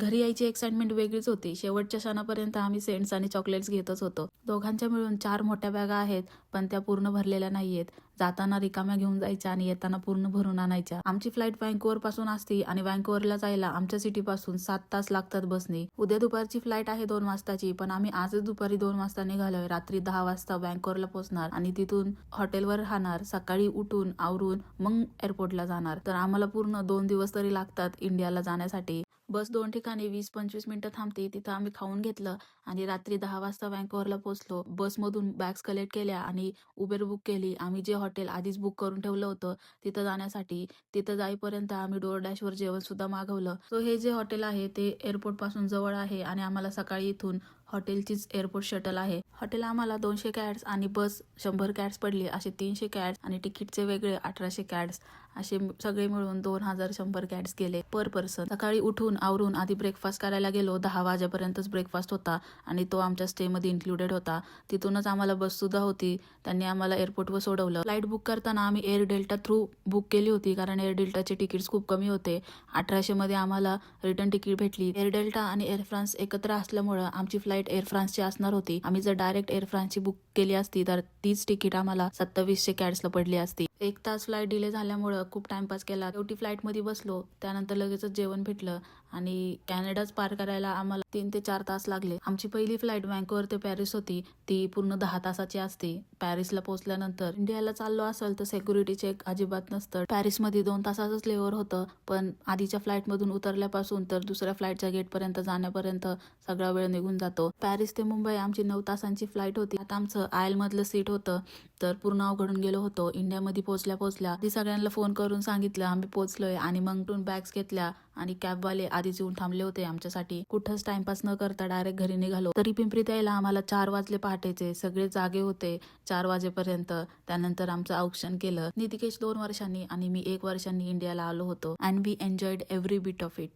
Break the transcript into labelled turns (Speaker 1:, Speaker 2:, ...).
Speaker 1: घरी यायची एक्साइटमेंट वेगळीच होती. शेवटच्या क्षणापर्यंत आम्ही सेंट्स आणि चॉकलेट्स घेतच होतो. दोघांच्या मिळून 4 मोठ्या बॅगा आहेत, पण त्या पूर्ण भरलेल्या नाहीयेत. जाताना रिकाम्या घेऊन जायच्या आणि येताना पूर्ण भरून आणायच्या. आमची फ्लाईट व्हँकुव्हर पासून असती आणि व्हँकुव्हरला जायला आमच्या सिटीपासून 7 तास लागतात बसने. उद्या दुपारची फ्लाईट आहे 2 वाजताची, पण आम्ही आजच दुपारी 2 वाजता निघालोय. रात्री 10 वाजता व्हँकुव्हरला पोहोचणार आणि तिथून हॉटेलवर राहणार. सकाळी उठून आवरून मग एअरपोर्टला जाणार. तर आम्हाला पूर्ण 2 दिवस तरी लागतात इंडियाला जाण्यासाठी. बस 2 ठिकाणी 20-25 मिनिटं थांबते. तिथं आम्ही खाऊन घेतलं आणि रात्री 10 वाजता व्हँकुव्हरला पोहोचलो. बसमधून बॅग्स कलेक्ट केल्या आणि उबेर बुक केली. आम्ही जे हॉटेल आधीच बुक करून ठेवलं होतं तिथं जाण्यासाठी, तिथं जाईपर्यंत आम्ही डोअरडॅशवर जेवण सुद्धा मागवलं. सो हे जे हॉटेल आहे ते एअरपोर्ट पासून जवळ आहे आणि आम्हाला सकाळी इथून हॉटेलचीच एअरपोर्ट शटल आहे. हॉटेल आम्हाला 200 कॅट्स आणि बस 100 कॅट्स पडली. असे 300 कॅट्स आणि तिकीटचे वेगळे 1800 कॅट्स, असे सगळे मिळून 2100 कॅट्स गेले पर पर्सन. सकाळी उठून आवरून आधी ब्रेकफास्ट करायला गेलो. 10 वाजेपर्यंतच ब्रेकफास्ट होता आणि तो आमच्या स्टे मध्ये इन्क्लुडेड होता. तिथूनच आम्हाला बस सुद्धा होती. त्यांनी आम्हाला एअरपोर्टवर सोडवलं. फ्लाईट बुक करताना आम्ही एअर डेल्टा थ्रू बुक केली होती, कारण एअर डेल्टाचे तिकीट्स खूप कमी होते. 1800 मध्ये आम्हाला रिटर्न तिकीट भेटली. एअर डेल्टा आणि एअर फ्रान्स एकत्र असल्यामुळे आमची फ्लाईट एअर फ्रान्सची असणार होती. आम्ही जर डायरेक्ट एअर फ्रान्सची बुक केली असती तर तीच तिकीट आम्हाला 2700 कॅट्सला पडली असती. 1 तास फ्लाईट डिले झाल्यामुळे खूप टाइमपास केला. शेवटी फ्लाईट मध्ये बसलो. त्यानंतर लगेचच जेवण भेटलं आणि कॅनडाच पार करायला आम्हाला 3 ते 4 तास लागले. आमची पहिली फ्लाईट व्हँकुव्हर ते पॅरिस होती. ती पूर्ण 10 तासाची असते. पॅरिसला पोहोचल्यानंतर इंडियाला चाललो असेल तर सिक्युरिटी चेक अजिबात नसतं. पॅरिसमध्ये 2 तासाचंच लेवर होतं, पण आधीच्या फ्लाईट मधून उतरल्यापासून तर दुसऱ्या फ्लाईटच्या गेट पर्यंत जाण्यापर्यंत सगळा वेळ निघून जातो. पॅरिस ते मुंबई आमची 9 तासांची फ्लाईट होती. आता आमचं आयल मधलं सीट होतं, तर पूर्ण अवघडून गेलो होतो. इंडियामध्ये पोहोचल्या आधी सगळ्यांना फोन करून सांगितलं आम्ही पोहोचलोय आणि मग बॅग्स घेतल्या आणि कॅबवाले आधीच येऊन थांबले होते आमच्यासाठी. कुठंच टाइमपास न करता डायरेक्ट घरी निघालो. तरी पिंपरीत यायला आम्हाला 4 वाजले पहाटेचे. सगळे जागे होते 4 वाजेपर्यंत. त्यानंतर आमचं औक्षण केलं. नितिकेश 2 वर्षांनी आणि मी 1 वर्षांनी इंडियाला आलो होतो. And we enjoyed every bit of it.